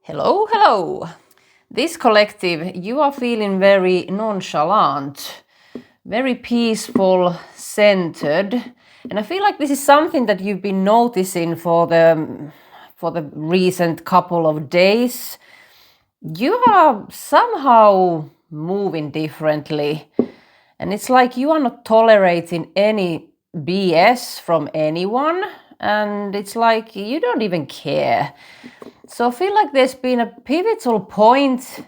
Hello, hello. This collective, you are feeling very nonchalant, very peaceful, centered. And I feel like this is something that you've been noticing for the recent couple of days. You are somehow moving differently. And it's like you are not tolerating any BS from anyone. And it's like you don't even care. So I feel like there's been a pivotal point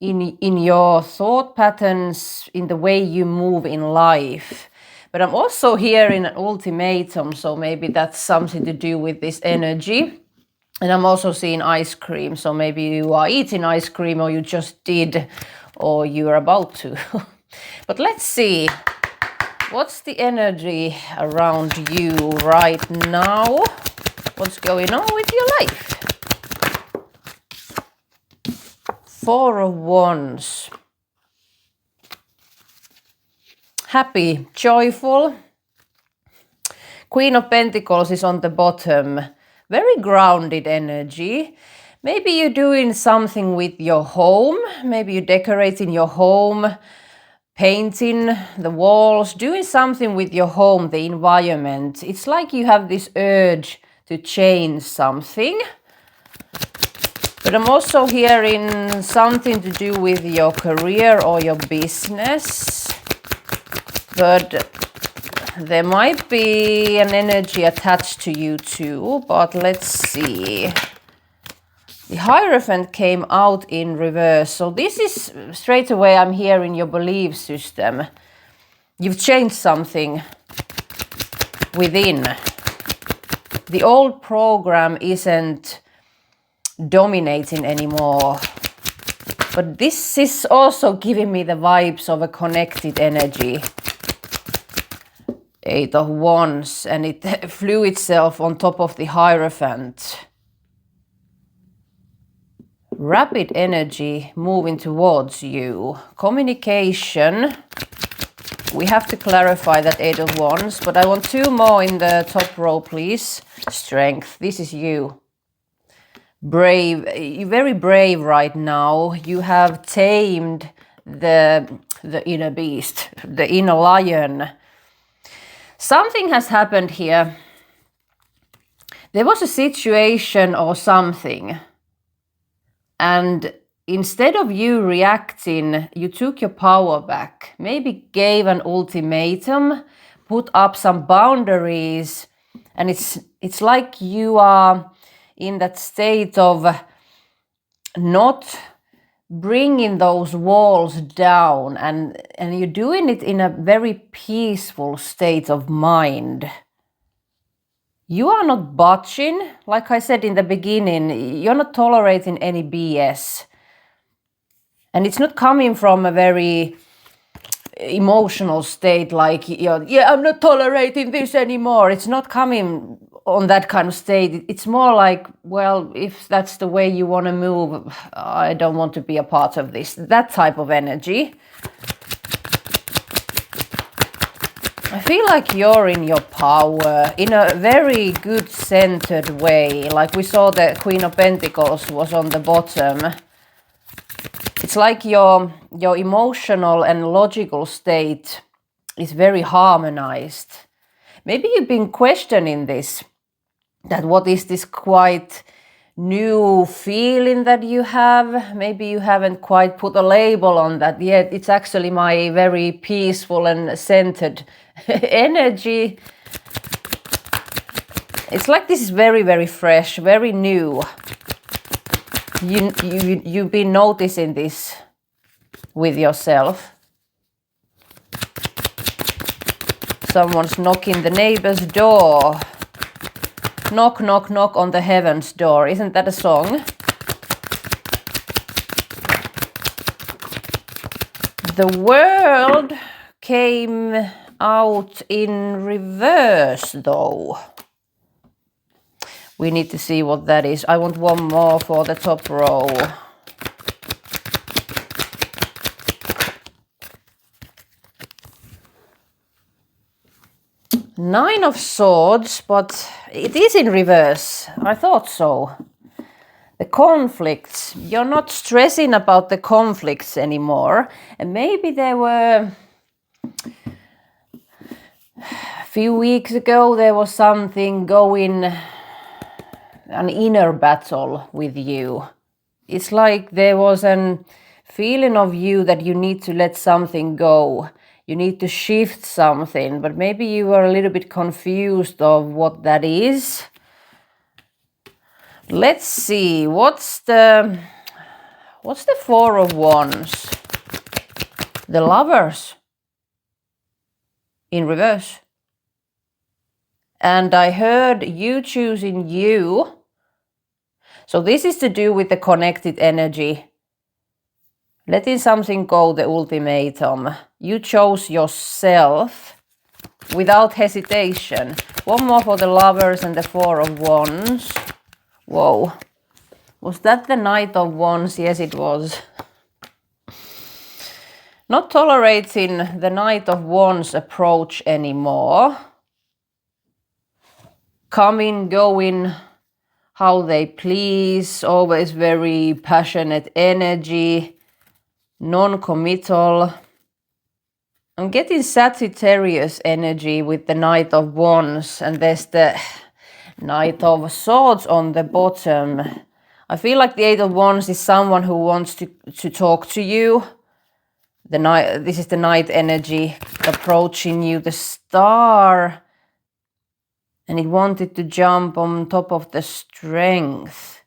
in your thought patterns, in the way you move in life. But I'm also hearing an ultimatum, so maybe that's something to do with this energy. And I'm also seeing ice cream, so maybe you are eating ice cream, or you just did, or you're about to. But let's see. What's the energy around you right now? What's going on with your life? Four of Wands. Happy, joyful. Queen of Pentacles is on the bottom. Very grounded energy. Maybe you're doing something with your home. Maybe you're decorating your home, painting the walls, doing something with your home, the environment. It's like you have this urge to change something. But I'm also hearing something to do with your career or your business. But there might be an energy attached to you too. But let's see. The Hierophant came out in reverse. So this is straight away I'm hearing your belief system. You've changed something within. The old program isn't dominating anymore. But this is also giving me the vibes of a connected energy. Eight of Wands, and it flew itself on top of the Hierophant. Rapid energy moving towards you. Communication. We have to clarify that Eight of Wands, but I want two more in the top row, please. Strength. This is you. Brave. You're very brave right now. You have tamed the inner beast, the inner lion. Something has happened here. There was a situation or something, and instead of you reacting, you took your power back. Maybe gave an ultimatum, put up some boundaries, and it's like you are in that state of not bringing those walls down, and you're doing it in a very peaceful state of mind. You are not budging, like I said in the beginning, you're not tolerating any BS. And it's not coming from a very emotional state like, yeah, I'm not tolerating this anymore. It's not coming on that kind of state. It's more like, well, if that's the way you want to move, I don't want to be a part of this. That type of energy. I feel like you're in your power in a very good centered way. Like we saw the Queen of Pentacles was on the bottom. It's like your emotional and logical state is very harmonized. Maybe you've been questioning this, that what is this quite new feeling that you have? Maybe you haven't quite put a label on that yet. It's actually my very peaceful and centered energy. It's like this is very, very fresh, very new. You've been noticing this with yourself. Someone's knocking the neighbor's door. Knock, knock, knock on the heaven's door. Isn't that a song? The World came out in reverse though. We need to see what that is. I want one more for the top row. Nine of Swords, but it is in reverse. I thought so. The conflicts. You're not stressing about the conflicts anymore. And maybe there were a few weeks ago, there was something going, an inner battle with you. It's like there was an feeling of you that you need to let something go. You need to shift something, but maybe you were a little bit confused of what that is. Let's see, what's the Four of Wands? The Lovers in reverse. And I heard you choosing you. So this is to do with the connected energy. Letting something go, the ultimatum. You chose yourself without hesitation. One more for the Lovers and the Four of Wands. Whoa. Was that the Knight of Wands? Yes, it was. Not tolerating the Knight of Wands approach anymore. Coming, going, how they please, always very passionate energy, non-committal. I'm getting Sagittarius energy with the Knight of Wands, and there's the Knight of Swords on the bottom. I feel like the Eight of Wands is someone who wants to talk to you. This is the Knight energy approaching you, the Star. And it wanted to jump on top of the Strength.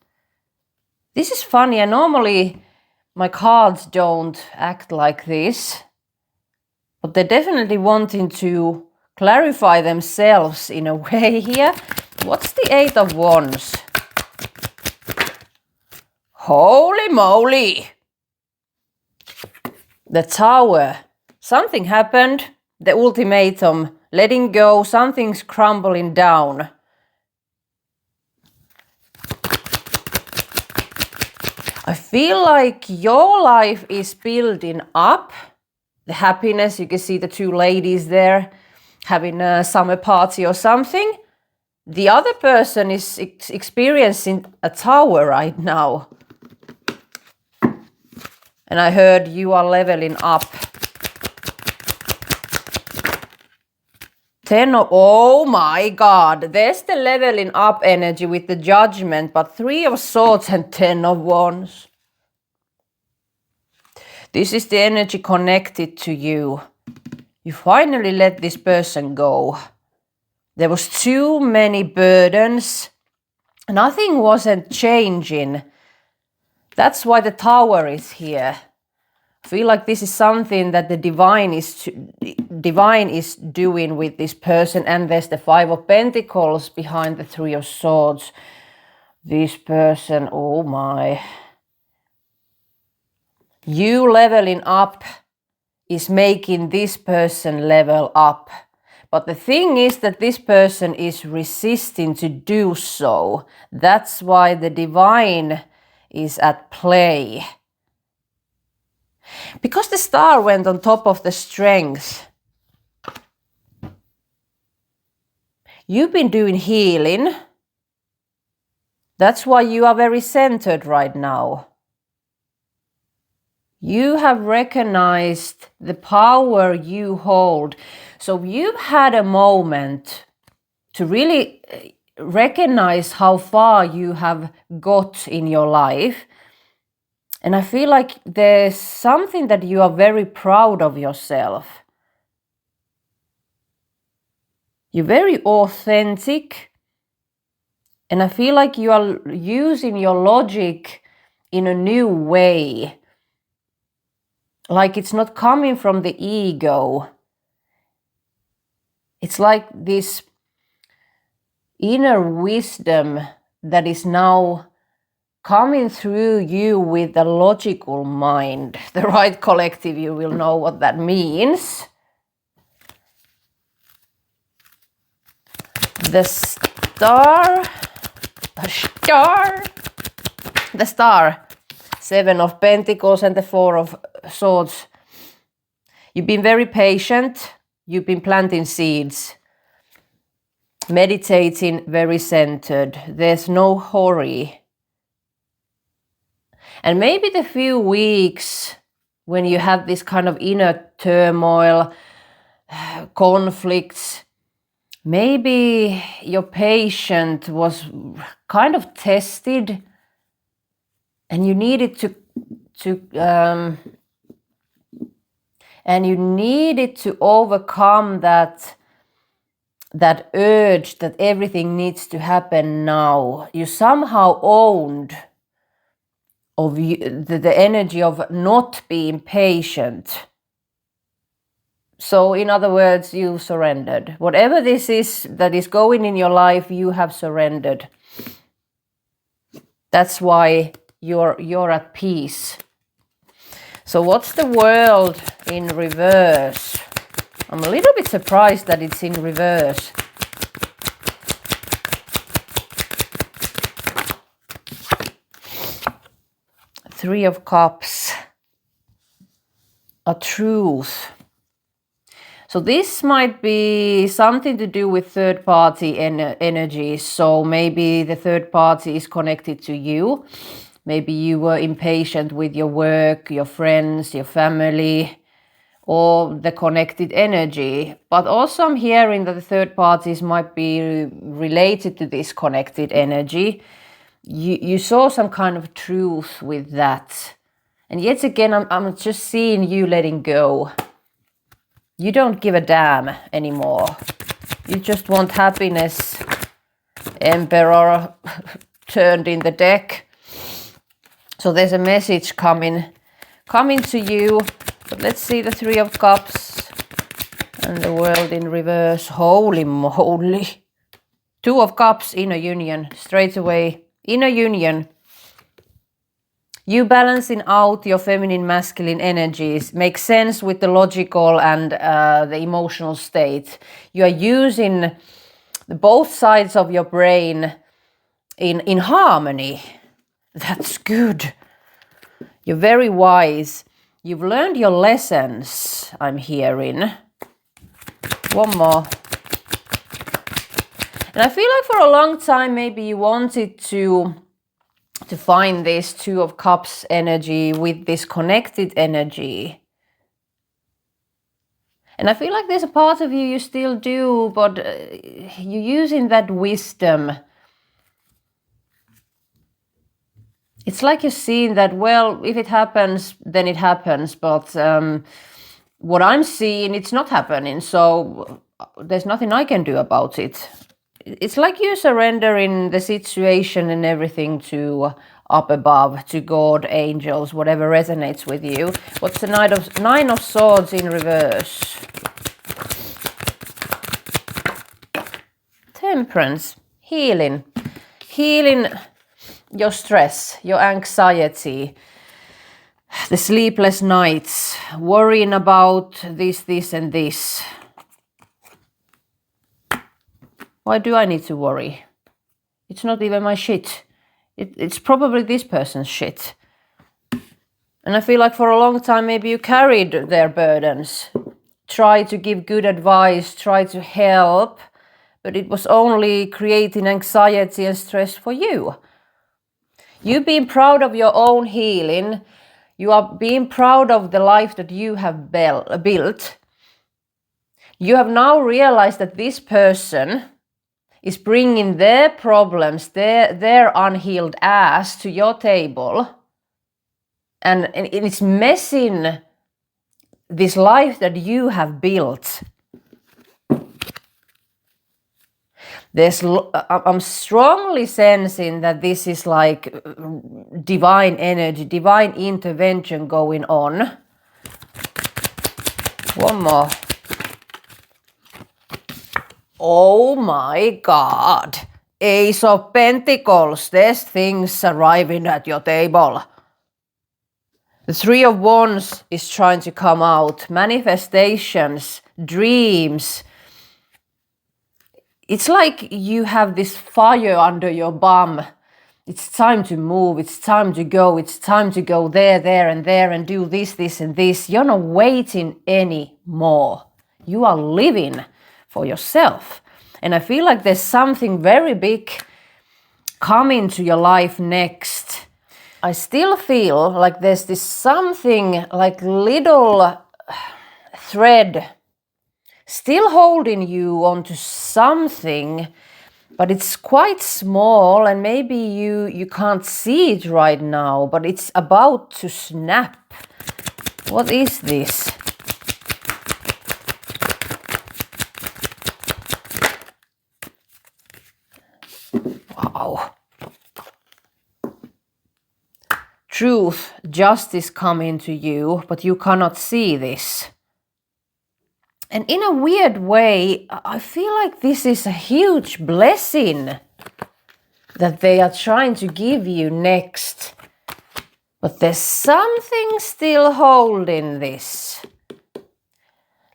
This is funny. And normally my cards don't act like this. But they're definitely wanting to clarify themselves in a way here. What's the Eight of Wands? Holy moly! The Tower. Something happened. The ultimatum. Letting go. Something's crumbling down. I feel like your life is building up. The happiness. You can see the two ladies there having a summer party or something. The other person is experiencing a tower right now. And I heard you are leveling up. Oh my God. There's the leveling up energy with the Judgment, but Three of Swords and Ten of Wands. This is the energy connected to you. You finally let this person go. There was too many burdens. Nothing wasn't changing. That's why the Tower is here. I feel like this is something that the divine is doing with this person. And there's the Five of Pentacles behind the Three of Swords. This person, oh my. You leveling up is making this person level up. But the thing is that this person is resisting to do so. That's why the divine is at play. Because the Star went on top of the Strength. You've been doing healing. That's why you are very centered right now. You have recognized the power you hold. So you've had a moment to really recognize how far you have got in your life. And I feel like there's something that you are very proud of yourself. You're very authentic. And I feel like you are using your logic in a new way. Like it's not coming from the ego. It's like this inner wisdom that is now coming through you with the logical mind. The right collective, you will know what that means. The Star. The Star. Seven of Pentacles and the Four of Swords. You've been very patient. You've been planting seeds. Meditating, very centered. There's no hurry. And maybe the few weeks when you have this kind of inner turmoil, conflicts, maybe your patient was kind of tested and you needed to overcome that urge that everything needs to happen now. You somehow owned of the energy of not being patient. So in other words, you surrendered. Whatever this is that is going in your life, you have surrendered. That's why you're at peace. So what's the world in reverse? I'm a little bit surprised that it's in reverse. Three of Cups. A truth. So this might be something to do with third-party energy. So maybe the third party is connected to you. Maybe you were impatient with your work, your friends, your family, or the connected energy. But also I'm hearing that the third parties might be related to this connected energy. You saw some kind of truth with that. And yet again, I'm just seeing you letting go. You don't give a damn anymore. You just want happiness. Emperor turned in the deck. So there's a message coming to you. But let's see the Three of Cups and the world in reverse. Holy moly. Two of Cups, inner union. Straight away, inner union. You balancing out your feminine, masculine energies makes sense with the logical and the emotional state. You are using both sides of your brain in harmony. That's good. You're very wise. You've learned your lessons, I'm hearing. One more. And I feel like for a long time maybe you wanted to find this Two of Cups energy with this connected energy. And I feel like there's a part of you still do, but you're using that wisdom. It's like you're seeing that, well, if it happens, then it happens. But what I'm seeing, it's not happening. So there's nothing I can do about it. It's like you're surrendering the situation and everything to up above, to God, angels, whatever resonates with you. What's the Nine of Swords in reverse? Temperance, healing. Healing your stress, your anxiety, the sleepless nights, worrying about this, and this. Why do I need to worry? It's not even my shit. It's probably this person's shit. And I feel like for a long time maybe you carried their burdens. Try to give good advice, try to help, but it was only creating anxiety and stress for you. You being proud of your own healing, you are being proud of the life that you have built. You have now realized that this person is bringing their problems, their unhealed ass to your table. And it's messing this life that you have built. I'm strongly sensing that this is like divine energy, divine intervention going on. One more. Oh my God. Ace of Pentacles. There's things arriving at your table. The Three of Wands is trying to come out. Manifestations, dreams. It's like you have this fire under your bum. It's time to move. It's time to go. It's time to go there, and do this, and this. You're not waiting anymore. You are living for yourself. And I feel like there's something very big coming to your life next. I still feel like there's this something like little thread still holding you onto something, but it's quite small and maybe you can't see it right now, but it's about to snap. What is this? Wow. Truth, justice coming to you, but you cannot see this. And in a weird way, I feel like this is a huge blessing that they are trying to give you next. But there's something still holding this.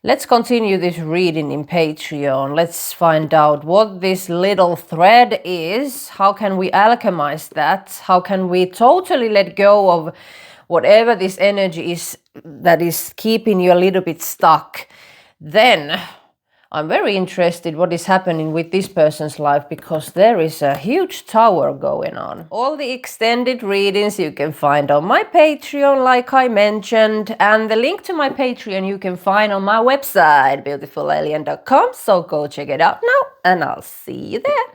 Let's continue this reading in Patreon. Let's find out what this little thread is. How can we alchemize that? How can we totally let go of whatever this energy is that is keeping you a little bit stuck? Then I'm very interested what is happening with this person's life, because there is a huge tower going on. All the extended readings you can find on my Patreon, like I mentioned, and the link to my Patreon you can find on my website, beautifulalien.com, so go check it out now, and I'll see you there.